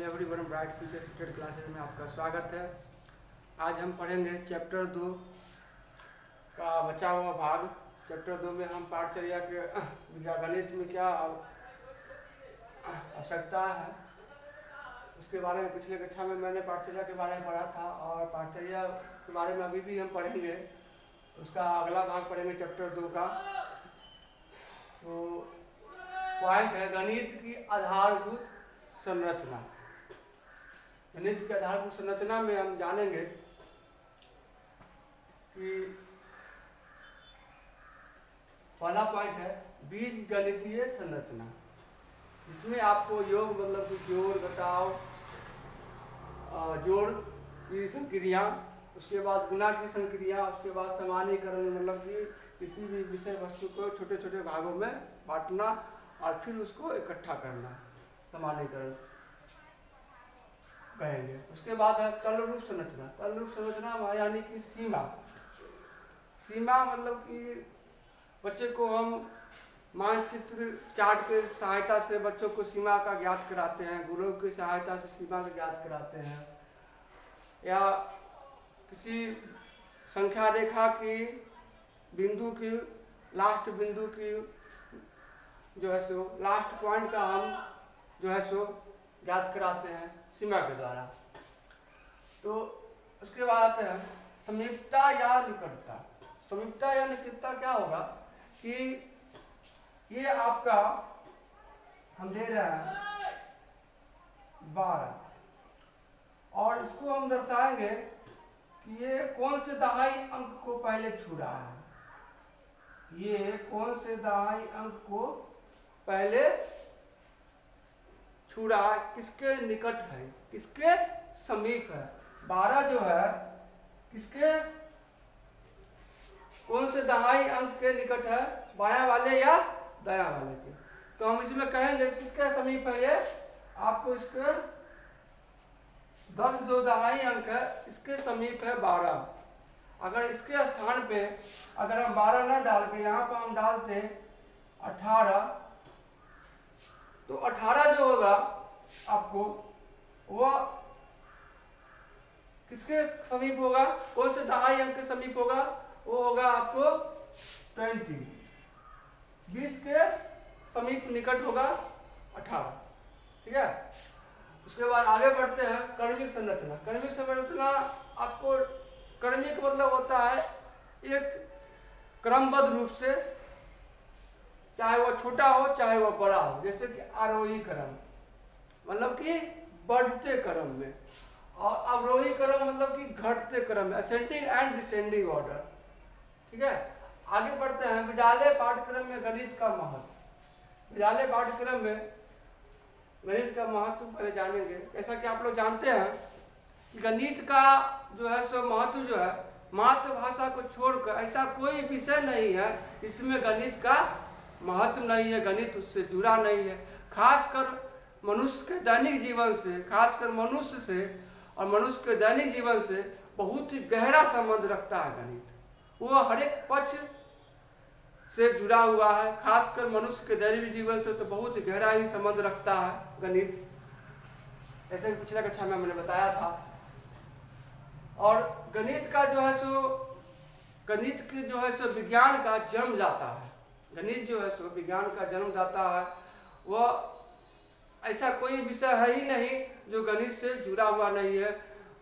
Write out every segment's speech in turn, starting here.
Hello everyone, bright future secret classes में आपका स्वागत है। आज हम पढ़ेंगे चैप्टर 2 का बचा हुआ भाग। चैप्टर 2 में हम पाठचर्या के गणित में क्या आवश्यकता है उसके बारे में पिछले कक्षा में मैंने पाठचर्या के बारे में पढ़ा था, और पाठचर्या के बारे में अभी भी हम पढ़ेंगे। उसका अगला भाग पढ़ेंगे चैप्टर 2 का। तो पॉइंट है गणित की आधारभूत संरचना। गणित की आधारभूत संरचना में हम जानेंगे कि पहला पॉइंट है बीज गणितीय संरचना। इसमें आपको योग मतलब कि जोड़ घटाव, जोड़ की संक्रिया, उसके बाद गुणा की संक्रिया, उसके बाद सामान्यीकरण मतलब कि किसी भी विषय वस्तु को छोटे छोटे भागों में बांटना और फिर उसको इकट्ठा करना, सामान्यीकरण कहेंगे। उसके बाद है तल रूप संरचना। तल रूप संरचना यानी कि सीमा। सीमा मतलब कि बच्चे को हम मानचित्र चार्ट के सहायता से बच्चों को सीमा का ज्ञात कराते हैं, गुणों की सहायता से सीमा का ज्ञात कराते हैं, या किसी संख्या रेखा की बिंदु की लास्ट बिंदु की जो है सो लास्ट पॉइंट का हम जो है सो ज्ञात कराते हैं सीमा के द्वारा। तो उसके बाद आते हैं समीपता या निकटता। समीपता या निकटता क्या होगा कि ये आपका हम दे रहे हैं 12, और इसको हम दर्शाएंगे कि ये कौन से दहाई अंक को पहले छू रहा है। ये कौन से दहाई अंक को पहले छू रहा है, किसके निकट है, किसके समीप है। 12 जो है किसके कौन से दहाई अंक के निकट है, बायां वाले या दायां वाले के। तो हम इसमें कहेंगे किसके समीप है। ये आपको इसके 10 जो दहाई अंक है इसके समीप है 12। अगर इसके स्थान पे अगर हम 12 ना डाल के यहाँ पर हम डालते 18, तो 18 जो होगा आपको वह किसके समीप होगा, कौन से दहाई अंक के समीप होगा, वो होगा आपको 20। 20 के समीप निकट होगा 18। ठीक है। उसके बाद आगे बढ़ते हैं क्रमिक संरचना। क्रमिक संरचना आपको क्रमिक मतलब होता है एक क्रमबद्ध रूप से, चाहे वह छोटा हो चाहे वह बड़ा हो। जैसे कि आरोही क्रम मतलब कि बढ़ते क्रम में, और अवरोही क्रम मतलब कि घटते क्रम में, असेंडिंग एंड डिसेंडिंग ऑर्डर। ठीक है। आगे बढ़ते हैं विद्यालय पाठ्यक्रम में गणित का महत्व। विद्यालय पाठ्यक्रम में गणित का महत्व पहले जानेंगे। जैसा कि आप लोग जानते हैं गणित का जो है सो महत्व जो है, मातृभाषा को छोड़कर ऐसा कोई विषय नहीं है इसमें गणित का महत्व नहीं है, गणित उससे जुड़ा नहीं है। खासकर मनुष्य के दैनिक जीवन से, खासकर मनुष्य से और मनुष्य के दैनिक जीवन से बहुत ही गहरा संबंध रखता है गणित। वो हर एक पक्ष से जुड़ा हुआ है। खासकर मनुष्य के दैनिक जीवन से तो बहुत ही गहरा ही संबंध रखता है गणित, ऐसे भी पिछले कक्षा में मैंने बताया था। और गणित का जो है सो गणित के जो है सो विज्ञान का जन्म जाता है। गणित जो है सो विज्ञान का जन्म जाता है। वह ऐसा कोई विषय है ही नहीं जो गणित से जुड़ा हुआ नहीं है।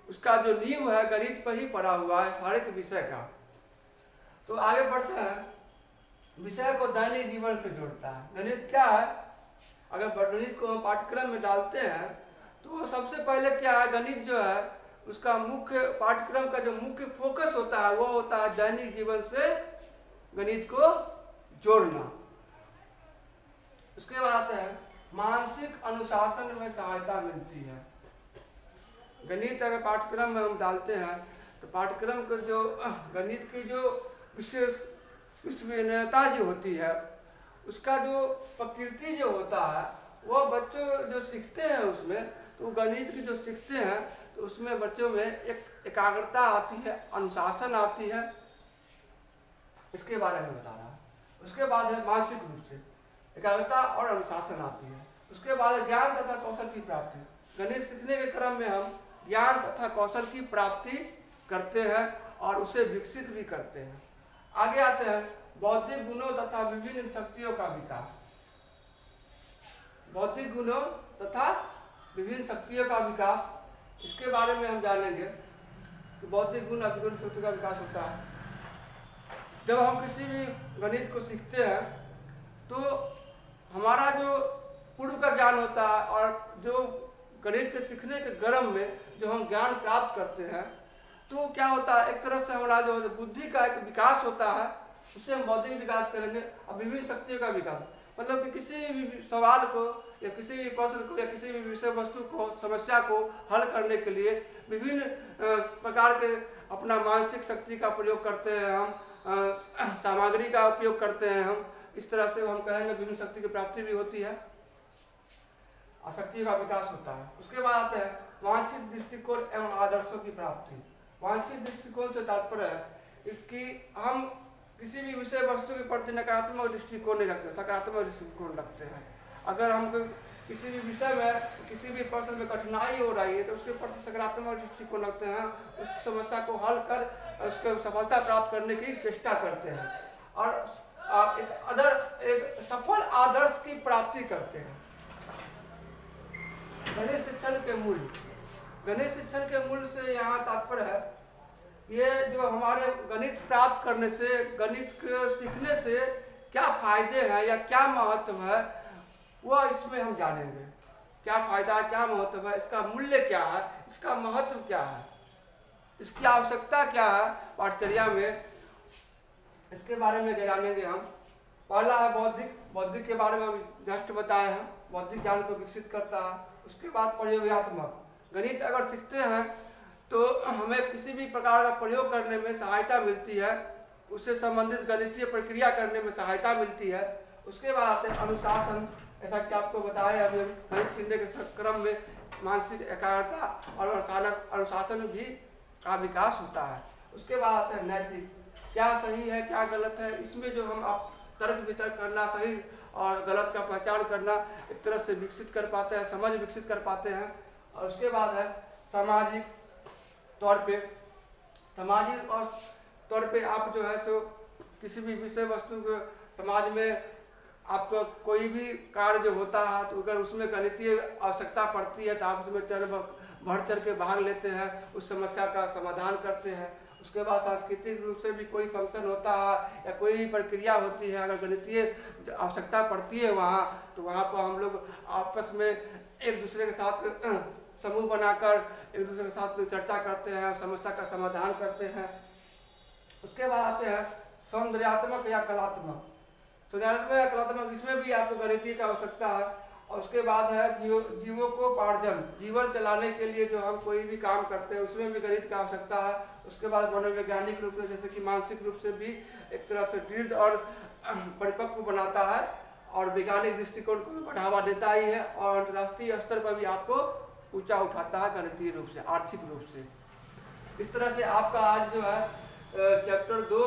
उसका जो नींव है गणित पर ही पड़ा हुआ है हर एक विषय का। तो आगे बढ़ते हैं विषय को दैनिक जीवन से जोड़ता है। गणित क्या है, अगर गणित को हम पाठ्यक्रम में डालते हैं तो सबसे पहले क्या है, गणित जो है उसका मुख्य पाठ्यक्रम का जो मुख्य फोकस होता है वो होता है दैनिक जीवन से गणित को जोड़ना। उसके बाद आते हैं मानसिक अनुशासन में सहायता मिलती है। गणित अगर पाठ्यक्रम में हम डालते हैं तो पाठ्यक्रम का जो गणित की जो विश्वसनीयता जो होती है, उसका जो प्रकृति जो होता है, वह बच्चों जो सीखते हैं उसमें, तो गणित की जो सीखते हैं तो उसमें बच्चों में एक एकाग्रता आती है, अनुशासन आती है। इसके बारे में बता रहा है। उसके बाद है मानसिक रूप से एकाग्रता और अनुशासन आती है। उसके बाद ज्ञान तथा कौशल की प्राप्ति। गणित सीखने के क्रम में हम ज्ञान तथा कौशल की प्राप्ति करते हैं और उसे विकसित भी करते हैं। आगे आते हैं बौद्धिक गुणों तथा विभिन्न शक्तियों का विकास। बौद्धिक गुणों तथा विभिन्न शक्तियों का विकास, इसके बारे में हम जानेंगे कि बौद्धिक गुण और विभिन्न शक्तियों का विकास होता है। जब हम किसी भी गणित को सीखते हैं तो हमारा जो पूर्व का ज्ञान होता है और जो गणित के सीखने के क्रम में जो हम ज्ञान प्राप्त करते हैं तो क्या होता है, एक तरह से हमारा जो बुद्धि का एक विकास होता है, उससे हम बौद्धिक विकास करेंगे। और विभिन्न शक्तियों का विकास मतलब कि किसी भी सवाल को या किसी भी प्रश्न को या किसी भी विषय वस्तु को, समस्या को हल करने के लिए विभिन्न प्रकार के अपना मानसिक शक्ति का प्रयोग करते हैं हम, सामग्री का उपयोग करते हैं हम। इस तरह से हम कहेंगे विभिन्न शक्ति की प्राप्ति भी होती है और शक्ति का विकास होता है। उसके बाद आते हैं वांछित दृष्टिकोण एवं आदर्शों की प्राप्ति। वांछित दृष्टिकोण से तात्पर्य है कि हम किसी भी विषय वस्तु के प्रति नकारात्मक दृष्टिकोण नहीं रखते, सकारात्मक दृष्टिकोण रखते हैं। अगर हमको किसी भी विषय में, किसी भी प्रश्न में कठिनाई हो रही है तो उसके प्रति सकारात्मक दृष्टिकोण रखते हैं, उस समस्या को हल कर उसको सफलता प्राप्त करने की चेष्टा करते हैं और एक सफल आदर्श की प्राप्ति करते हैं। गणित शिक्षण के मूल्य। गणित शिक्षण के मूल्य से यहाँ तात्पर्य है ये जो हमारे गणित प्राप्त करने से, गणित के सीखने से क्या फायदे हैं या क्या महत्व है वह इसमें हम जानेंगे। क्या फायदा है, क्या महत्व है, इसका मूल्य क्या है, इसका महत्व क्या है, इसकी आवश्यकता क्या है पाठचर्या में, इसके बारे में जानेंगे हम। पहला है बौद्धिक। बौद्धिक के बारे में जस्ट बताए हैं, बौद्धिक ज्ञान को विकसित करता है। उसके बाद प्रयोगात्मक। गणित अगर सीखते हैं तो हमें किसी भी प्रकार का प्रयोग करने में सहायता मिलती है, उससे संबंधित गणितीय प्रक्रिया करने में सहायता मिलती है। उसके बाद आते हैं अनुशासन। ऐसा कि आपको बताया अभी गणित सीखने के क्रम में मानसिक एकाग्रता और अनुशासन भी का विकास होता है। उसके बाद आते हैं नैतिक। क्या सही है, क्या गलत है, इसमें जो हम आप तर्क वितर्क करना, सही और गलत का पहचान करना एक तरह से विकसित कर पाते हैं, समझ विकसित कर पाते हैं। और उसके बाद है सामाजिक तौर पे। सामाजिक और तौर पे आप जो है सो किसी भी विषय वस्तु को समाज में आपका कोई भी कार्य जो होता है तो अगर उसमें गणितीय आवश्यकता पड़ती है तो आप उसमें बढ़ चढ़ के भाग लेते हैं, उस समस्या का समाधान करते हैं। उसके बाद सांस्कृतिक रूप से भी कोई फंक्शन होता है या कोई भी प्रक्रिया होती है, अगर गणितीय आवश्यकता पड़ती है वहाँ तो वहाँ पर हम लोग आपस में एक दूसरे के साथ समूह बनाकर एक दूसरे के साथ चर्चा करते हैं, समस्या का समाधान करते हैं। उसके बाद आते हैं सौंदर्यात्मक या कलात्मक। सौंदर्यात्मक या कलात्मक, इसमें भी आपको गणितीय की आवश्यकता है। और उसके बाद है जीवोपार्जन। जीवन चलाने के लिए जो हम कोई भी काम करते हैं उसमें भी गणित की आवश्यकता है। उसके बाद मनोवैज्ञानिक रूप से, जैसे कि मानसिक रूप से भी एक तरह से दृढ़ और परिपक्व बनाता है और वैज्ञानिक दृष्टिकोण को भी बढ़ावा देता ही है और अंतर्राष्ट्रीय स्तर पर भी आपको ऊंचा उठाता है गणितीय रूप से, आर्थिक रूप से। इस तरह से आपका आज जो है चैप्टर 2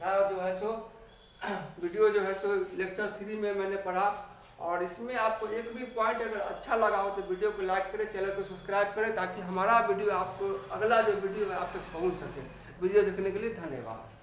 का जो है सो वीडियो जो है सो लेक्चर 3 में मैंने पढ़ा। और इसमें आपको एक भी पॉइंट अगर अच्छा लगा हो तो वीडियो को लाइक करें, चैनल को सब्सक्राइब करें ताकि हमारा वीडियो आपको, अगला जो वीडियो है आप तक पहुंच सके। वीडियो देखने के लिए धन्यवाद।